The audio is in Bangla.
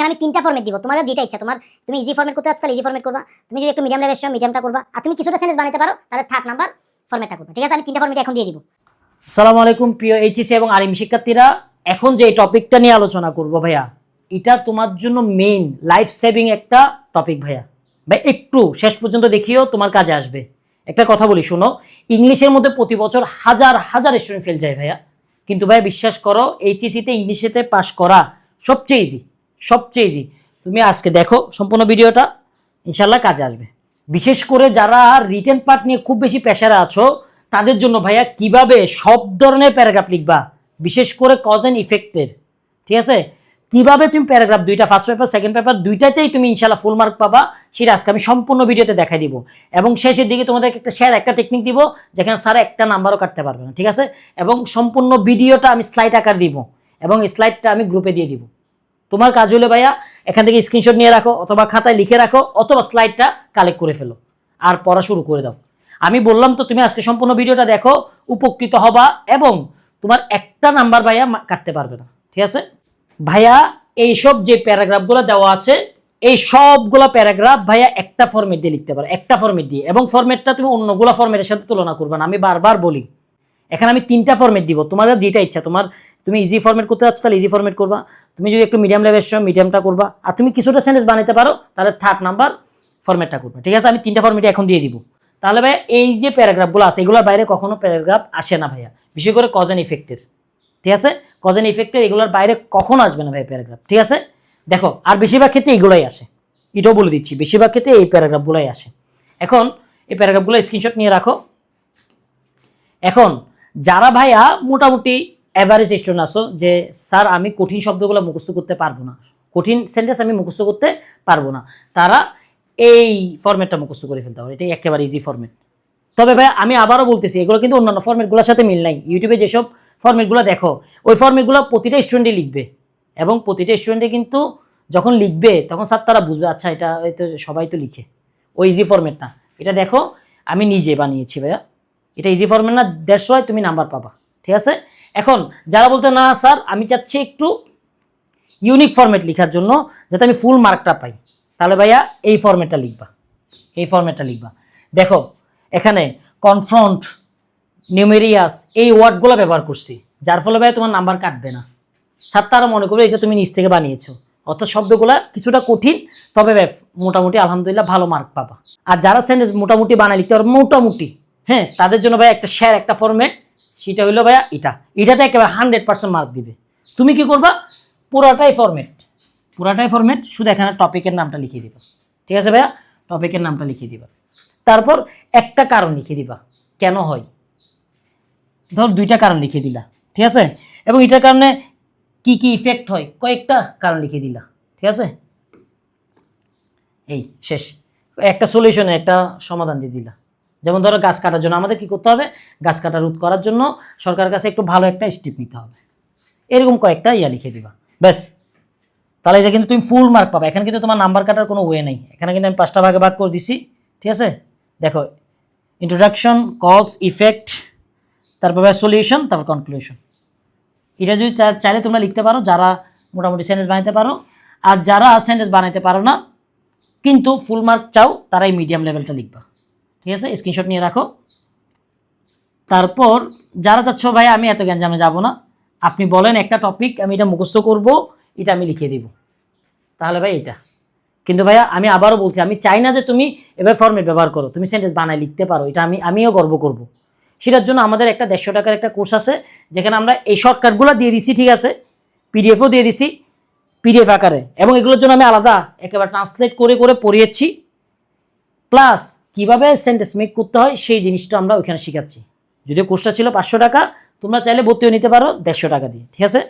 এখানে আমি 3টা ফরম্যাট দিব, তোমাদের যেটা ইচ্ছা। তুমি ইজি ফরম্যাট করতে চাচ্ছ তাহলে ইজি ফরম্যাট করবা, তুমি যদি একটু মিডিয়াম লেভেল চাও মিডিয়ামটা করবা, আর তুমি কিছুটা সেন্টেন্স বানাতে পারো তাহলে থার্ড নাম্বার ফরম্যাটটা করবা। ঠিক আছে, আমি 3টা ফরম্যাট এখন দিয়ে দিব। আসসালামু আলাইকুম প্রিয় এইচএসসি এবং আরএম শিক্ষার্থীরা, এখন যে টপিকটা নিয়ে আলোচনা করব ভাইয়া, এটা তোমার জন্য মেইন লাইফ সেভিং একটা টপিক ভাইয়া। ভাই একটু শেষ পর্যন্ত দেখিও, তোমার কাজে আসবে। একটা কথা বলি শোনো, ইংলিশের মধ্যে প্রতি বছর হাজার হাজার স্টুডেন্ট ফেল যায় ভাইয়া, কিন্তু ভাইয়া বিশ্বাস করো এইচএসসিতে ইংলিশেতে পাস করা সবচেয়ে ইজি, সবচেয়ে ইজি। তুমি আজকে দেখো সম্পূর্ণ ভিডিওটা, ইনশাল্লাহ কাজে আসবে। বিশেষ করে যারা রিটেন পার্ট নিয়ে খুব বেশি প্রেশারে আছো তাদের জন্য ভাইয়া কিভাবে সব ধরনের প্যারাগ্রাফ লিখবা, বিশেষ করে কজ অ্যান্ড ইফেক্টের। ঠিক আছে, কিভাবে তুমি প্যারাগ্রাফ দুইটা, ফার্স্ট পেপার সেকেন্ড পেপার দুইটাতেই তুমি ইনশাল্লাহ ফুল মার্ক পাবা, সেটা আজকে আমি সম্পূর্ণ ভিডিওতে দেখাই দিব। এবং শেষের দিকে তোমাদের একটা টেকনিক দিব যেখানে স্যার একটা নাম্বারও কাটতে পারবে না। ঠিক আছে, এবং সম্পূর্ণ ভিডিওটা আমি স্লাইড আকার দিব এবং স্লাইডটা আমি গ্রুপে দিয়ে দিব। তোমার কাজ হলো ভাইয়া এখান থেকে স্ক্রিনশট নিয়ে রাখো, অথবা খাতায় লিখে রাখো, অথবা স্লাইডটা কালেক্ট করে ফেলো আর পড়া শুরু করে দাও। আমি বললাম তো তুমি আজকে সম্পূর্ণ ভিডিওটা দেখো, উপকৃত হবা এবং তোমার একটা নাম্বার ভাইয়া কাটতে পারবে না। ঠিক আছে ভাইয়া, এইসব যে প্যারাগ্রাফগুলো দেওয়া আছে এই সবগুলো প্যারাগ্রাফ ভাইয়া একটা ফরম্যাট দিয়ে লিখতে পারো, একটা ফরম্যাট দিয়ে, এবং ফরম্যাটটা তুমি অন্যগুলো ফরম্যাটের সাথে তুলনা করবে না। আমি বারবার বলি এখানে আমি 3টা ফরম্যাট দিব, তোমাদের যেটা ইচ্ছা। তুমি ইজি ফরম্যাট করতে চাচ্ছ তাহলে ইজি ফরম্যাট করবা, তুমি যদি একটু মিডিয়াম লেভেল চাও মিডিয়ামটা করবা, আর তুমি কিছুটা সেন্টেন্স বানাতে পারো তাহলে থার্ড নাম্বার ফরম্যাটটা করবা। ঠিক আছে, আমি 3টা ফরম্যাট এখন দিয়ে দিব। তাহলে ভাইয়া এই যে প্যারাগ্রাফগুলো আছে এগুলোর বাইরে কখনো প্যারাগ্রাফ আসে না ভাইয়া, বিশেষ করে কজ অ্যান্ড ইফেক্টের। ঠিক আছে, কজ অ্যান্ড ইফেক্টের এগুলোর বাইরে কখনো আসবে না ভাই প্যারাগ্রাফ। ঠিক আছে, দেখো আর বেশিরভাগ ক্ষেত্রে এগুলোই আসে, এটাও বলে দিচ্ছি, বেশিরভাগ ক্ষেত্রে এই প্যারাগ্রাফগুলোই আসে। এখন এই প্যারাগ্রাফগুলো স্ক্রিনশট নিয়ে রাখো। এখন যারা ভাইয়া মোটামুটি অ্যাভারেজ স্টুডেন্ট আসো, যে স্যার আমি কঠিন শব্দগুলো মুখস্থ করতে পারবো না, কঠিন সেন্টেন্স আমি মুখস্থ করতে পারবো না, তারা এই ফরম্যাটটা মুখস্থ করে ফেলতে হবে। এটাই একেবারে ইজি ফরম্যাট। তবে ভাই আমি আবারও বলতেছি এগুলো কিন্তু অন্যান্য ফরম্যাটগুলোর সাথে মিল নাই। ইউটিউবে যেসব ফরম্যাটগুলো দেখো ওই ফরম্যাটগুলো প্রতিটা স্টুডেন্টই লিখবে, এবং প্রতিটা স্টুডেন্টে কিন্তু যখন লিখবে তখন স্যার তারা বুঝবে আচ্ছা এটা হয়তো সবাই তো লিখে, ওই ইজি ফরম্যাট না। এটা দেখো আমি নিজে বানিয়েছি ভাইয়া, এটা ইজি ফরম্যাট না, 150 তুমি নাম্বার পাবা। ঠিক আছে, এখন যারা বলতে না স্যার আমি চাচ্ছি একটু ইউনিক ফরম্যাট লেখার জন্য যাতে আমি ফুল মার্কটা পাই, তাহলে ভাইয়া এই ফরম্যাটটা লিখবা, এই ফরম্যাটটা লিখবা। দেখো এখানে কনফ্রন্ট, নিউমেরিয়াস এই ওয়ার্ডগুলো ব্যবহার করছি, যার ফলে ভাইয়া তোমার নাম্বার কাটবে না। স্যার তারা মনে করবে এটা তুমি নিজ থেকে বানিয়েছো, অর্থাৎ শব্দগুলো কিছুটা কঠিন, তবে মোটামুটি আলহামদুলিল্লাহ ভালো মার্ক পাবা। আর যারা সেন্টেন্স মোটামুটি বানায় লিখতে পারো মোটামুটি, হ্যাঁ তাদের জন্য ভাইয়া একটা শেয়ার একটা ফরম্যাট, সেটা হইলো ভাইয়া এটাতে একেবারে 100% মার্ক দিবে। তুমি কি করবা, পুরাটাই ফরম্যাট, শুধু এখানে টপিকের নামটা লিখিয়ে দিবা। ঠিক আছে ভাইয়া, টপিকের নামটা লিখিয়ে দিবা, তারপর একটা কারণ লিখে দিবা কেন হয়, ধর 2টা কারণ লিখে দিলা। ঠিক আছে, এবং এটার কারণে কি কি ইফেক্ট হয় কয়েকটা কারণ লিখে দিলা। ঠিক আছে, এই শেষ, একটা সলিউশনে একটা সমাধান দিয়ে দিলা। যেমন ধরো গাছ কাটার জন্য আমাদের কি করতে হবে, গাছ কাটা রোধ করার জন্য সরকারের কাছে একটু ভালো একটা স্টেপ নিতে হবে, এরকম কয়েকটা লিখে দিবা, ব্যাস। তাহলে এটা কিন্তু তুমি ফুল মার্ক পাবে। এখানে কিন্তু তোমার নাম্বার কাটার কোনো ওয়ে নেই, এখানে কিন্তু আমি 5টা ভাগে ভাগ করে দিছি। ঠিক আছে, দেখো ইন্ট্রোডাকশন, কজ, ইফেক্ট, তারপরে সলিউশন, তারপর কনক্লুশন। এটা যদি চাইলে তোমরা লিখতে পারো যারা মোটামুটি সেন্টেন্স বানাতে পারো, আর যারা সেন্টেন্স বানাতে পারো না কিন্তু ফুল মার্ক চাও তারাই মিডিয়াম লেভেলটা লিখবা। ঠিক আছে, স্ক্রিনশট নিয়ে রাখো। তারপর যারা চাচ্ছ ভাই আমি এত গ্যাঞ্জামে যাব না, আপনি বলেন একটা টপিক আমি এটা মুখস্থ করব, এটা আমি লিখে দিব, তাহলে ভাই এটা। কিন্তু ভাইয়া আমি আবারও বলছি আমি চাই না যে তুমি এবার ফরম্যাট ব্যবহার করো, তুমি সেন্টেন্স বানায় লিখতে পারো, এটা আমিও গর্ব করব। সেটার জন্য আমাদের একটা 150 টাকার একটা কোর্স আছে যেখানে আমরা এই শর্টকাটগুলো দিয়ে দিছি। ঠিক আছে, পিডিএফও দিয়ে দিছি, পিডিএফ আকারে, এবং এগুলোর জন্য আমি আলাদা একেবারে ট্রান্সলেট করে করে পড়িয়েছি, প্লাস কিভাবে সেন্টেন্স মেক করতে হয় সেই জিনিসটা আমরা ওইখানে শেখাচ্ছি। যদিও কোর্সটা ছিল 500 টাকা, তোমরা চাইলে ভর্তিও নিতে পারো 150 টাকা দিয়ে। ঠিক আছে,